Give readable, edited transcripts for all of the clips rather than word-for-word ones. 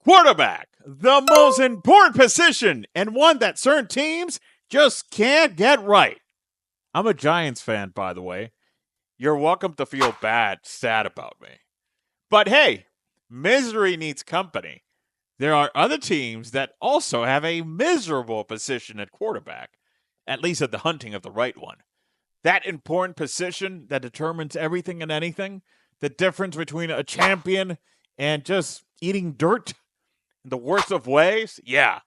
Quarterback, the most important position and one that certain teams just can't get right. I'm a Giants fan, by the way. You're welcome to feel sad about me. But hey, misery needs company. There are other teams that also have a miserable position at quarterback, at least at the hunting of the right one. That important position that determines everything and anything, the difference between a champion and just eating dirt in the worst of ways, yeah,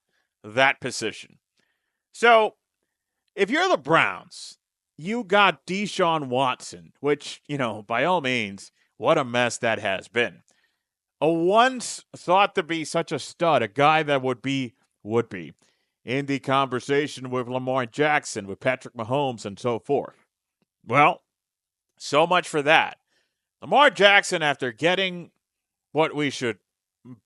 that position. So, if you're the Browns, you got Deshaun Watson, which, by all means, what a mess that has been. A once thought to be such a stud, a guy that would be in the conversation with Lamar Jackson, with Patrick Mahomes, and so forth. Well, so much for that. Lamar Jackson, after getting what we should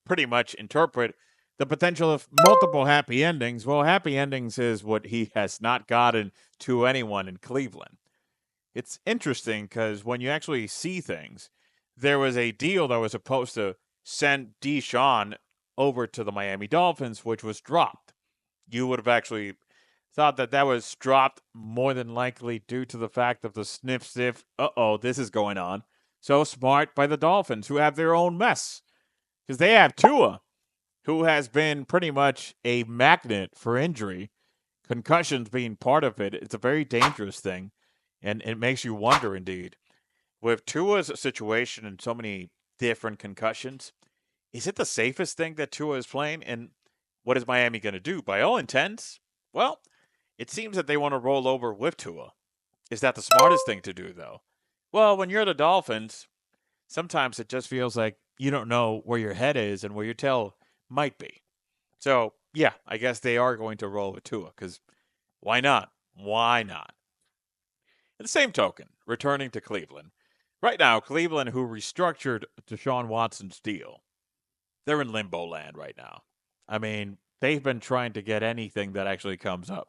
pretty much interpret the potential of multiple happy endings, well, happy endings is what he has not gotten to anyone in Cleveland. It's interesting because when you actually see things, there was a deal that was supposed to send Deshaun over to the Miami Dolphins, which was dropped. You would have actually thought that that was dropped more than likely due to the fact of the sniff, this is going on. So smart by the Dolphins, who have their own mess. Because they have Tua, who has been pretty much a magnet for injury, concussions being part of it. It's a very dangerous thing, and it makes you wonder indeed. With Tua's situation and so many different concussions, is it the safest thing that Tua is playing? And what is Miami going to do? By all intents, well, it seems that they want to roll over with Tua. Is that the smartest thing to do, though? Well, when you're the Dolphins, sometimes it just feels like you don't know where your head is and where your tail might be. So, yeah, I guess they are going to roll with Tua, because why not? Why not? At the same token, returning to Cleveland. Right now, Cleveland, who restructured Deshaun Watson's deal, they're in limbo land right now. I mean, they've been trying to get anything that actually comes up.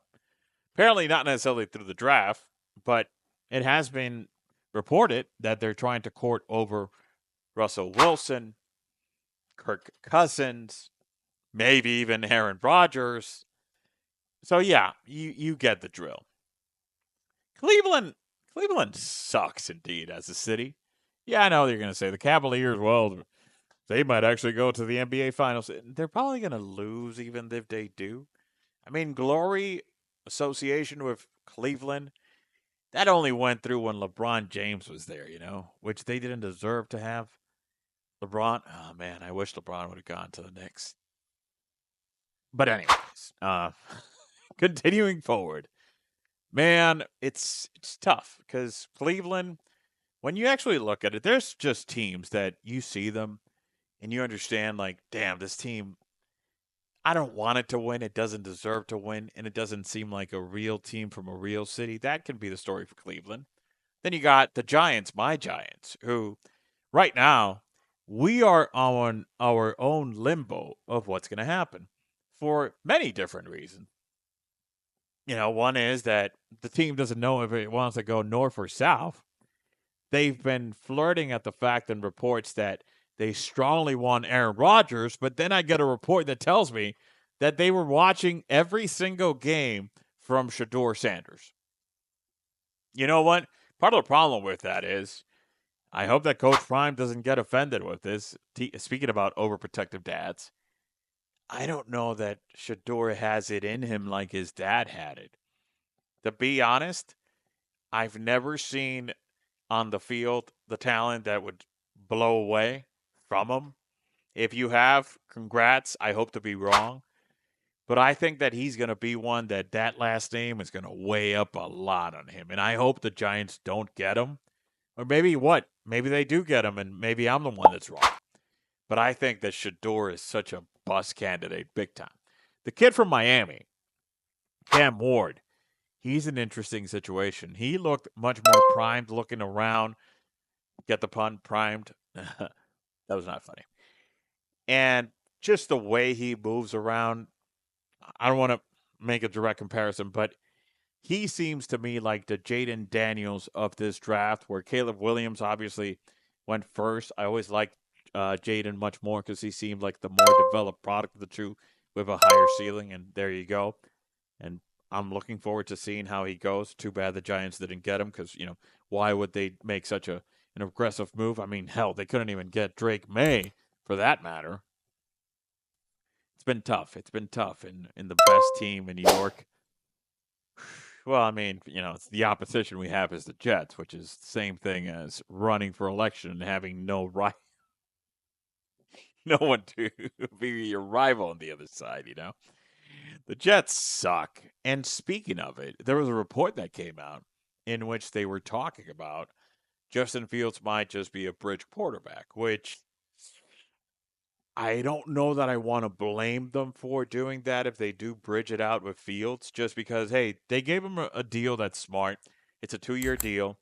Apparently not necessarily through the draft, but it has been reported that they're trying to court over Russell Wilson, Kirk Cousins, maybe even Aaron Rodgers. So yeah, you get the drill. Cleveland sucks indeed as a city. Yeah, I know you're going to say the Cavaliers, well, they might actually go to the NBA Finals. They're probably going to lose even if they do. I mean, glory association with Cleveland, that only went through when LeBron James was there, which they didn't deserve to have. LeBron, oh man, I wish LeBron would have gone to the Knicks. But anyways, continuing forward, man, it's tough because Cleveland, when you actually look at it, there's just teams that you see them and you understand, like, damn, this team, I don't want it to win. It doesn't deserve to win, and it doesn't seem like a real team from a real city. That can be the story for Cleveland. Then you got the Giants, my Giants, who right now we are on our own limbo of what's going to happen for many different reasons. One is that the team doesn't know if it wants to go north or south. They've been flirting at the fact and reports that they strongly want Aaron Rodgers, but then I get a report that tells me that they were watching every single game from Shador Sanders. You know what? Part of the problem with that is I hope that Coach Prime doesn't get offended with this. Speaking about overprotective dads, I don't know that Shador has it in him like his dad had it. To be honest, I've never seen on the field the talent that would blow away from him. If you have, congrats. I hope to be wrong. But I think that he's going to be one that last name is going to weigh up a lot on him. And I hope the Giants don't get him. Or maybe what? Maybe they do get him, and maybe I'm the one that's wrong. But I think that Shador is such a bust candidate big time. The kid from Miami, Cam Ward, he's an interesting situation. He looked much more primed looking around. Get the pun, primed. That was not funny. And just the way he moves around, I don't want to make a direct comparison, but he seems to me like the Jaden Daniels of this draft, where Caleb Williams obviously went first. I always liked Jaden much more because he seemed like the more developed product of the two with a higher ceiling, and there you go. And I'm looking forward to seeing how he goes. Too bad the Giants didn't get him because, why would they make such an aggressive move? I mean, hell, they couldn't even get Drake May for that matter. It's been tough. It's been tough in the best team in New York. Well, I mean, it's the opposition we have is the Jets, which is the same thing as running for election and having no right, no one to be your rival on the other side. The Jets suck. And speaking of it, there was a report that came out in which they were talking about Justin Fields might just be a bridge quarterback, which I don't know that I want to blame them for doing that if they do bridge it out with Fields, just because, hey, they gave him a deal that's smart. It's a 2-year deal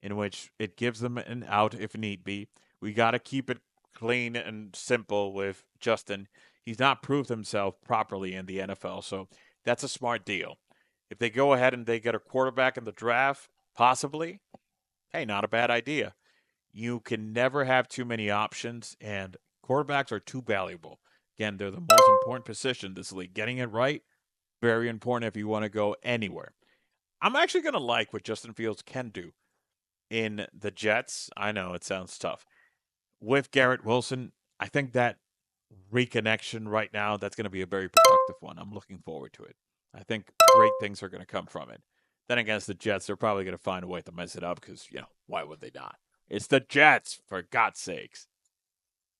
in which it gives them an out if need be. We got to keep it clean and simple with Justin. He's not proved himself properly in the NFL, so that's a smart deal. If they go ahead and they get a quarterback in the draft, possibly, hey, not a bad idea. You can never have too many options, and quarterbacks are too valuable. Again, they're the most important position in this league. Getting it right, very important if you want to go anywhere. I'm actually going to like what Justin Fields can do in the Jets. I know it sounds tough. With Garrett Wilson, I think that reconnection right now, that's going to be a very productive one. I'm looking forward to it. I think great things are going to come from it. Then against the Jets, they're probably going to find a way to mess it up because, why would they not? It's the Jets, for God's sakes.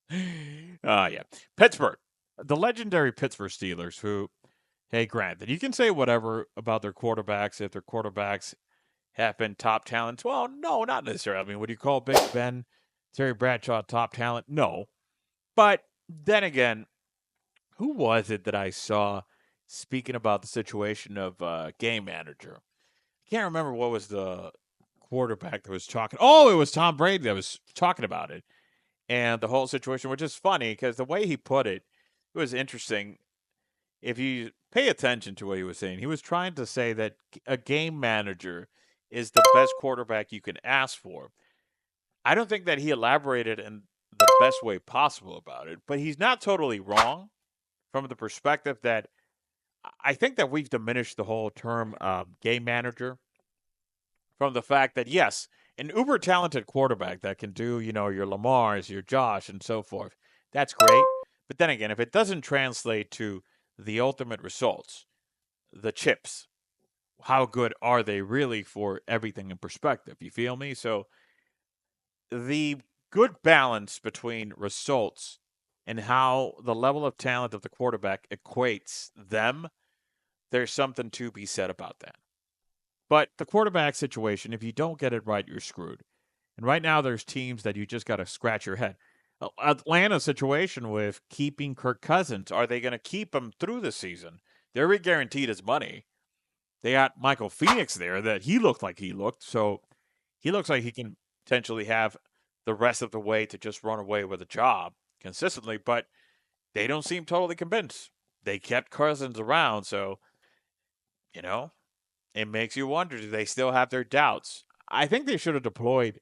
Yeah. Pittsburgh. The legendary Pittsburgh Steelers, who, hey, granted, you can say whatever about their quarterbacks if their quarterbacks have been top talents. Well, no, not necessarily. I mean, would you call Big Ben, Terry Bradshaw top talent? No. But then again, who was it that I saw speaking about the situation of game manager? I can't remember what was the quarterback that was talking. Oh, it was Tom Brady that was talking about it and the whole situation, which is funny because the way he put it, it was interesting. If you pay attention to what he was saying, he was trying to say that a game manager is the best quarterback you can ask for. I don't think that he elaborated in the best way possible about it, but he's not totally wrong from the perspective that I think that we've diminished the whole term game manager from the fact that, yes, an uber talented quarterback that can do, your Lamars, your Josh, and so forth, that's great. But then again, if it doesn't translate to the ultimate results, the chips, how good are they really for everything in perspective? You feel me? So the good balance between results and how the level of talent of the quarterback equates them, there's something to be said about that. But the quarterback situation, if you don't get it right, you're screwed. And right now, there's teams that you just got to scratch your head. Atlanta's situation with keeping Kirk Cousins, are they going to keep him through the season? They're already guaranteed his money. They got Michael Phoenix there that he looked like he looked. So he looks like he can potentially have the rest of the way to just run away with a job consistently, but they don't seem totally convinced. They kept Cousins around, so, you know, it makes you wonder, do they still have their doubts? I think they should have deployed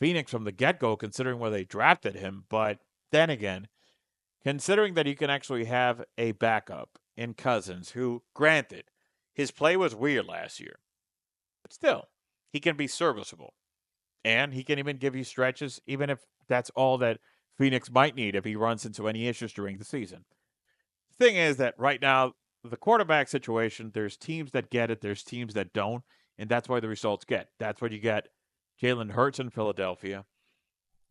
Phoenix from the get go, considering where they drafted him. But then again, considering that you can actually have a backup in Cousins, who, granted, his play was weird last year, but still, he can be serviceable. And he can even give you stretches, even if that's all that Phoenix might need if he runs into any issues during the season. The thing is that right now, the quarterback situation, there's teams that get it, there's teams that don't, and that's why the results get. That's what you get. Jalen Hurts in Philadelphia,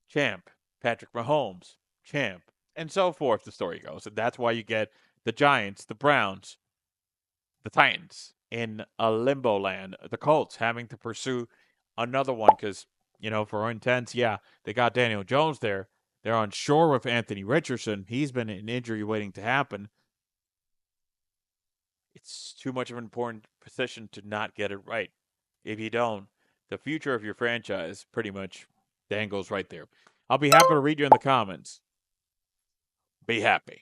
champ. Patrick Mahomes, champ. And so forth, the story goes. And that's why you get the Giants, the Browns, the Titans in a limbo land, the Colts having to pursue another one because, for intents, yeah, they got Daniel Jones there. They're on shore with Anthony Richardson. He's been an injury waiting to happen. It's too much of an important position to not get it right. If you don't, the future of your franchise pretty much dangles right there. I'll be happy to read you in the comments. Be happy.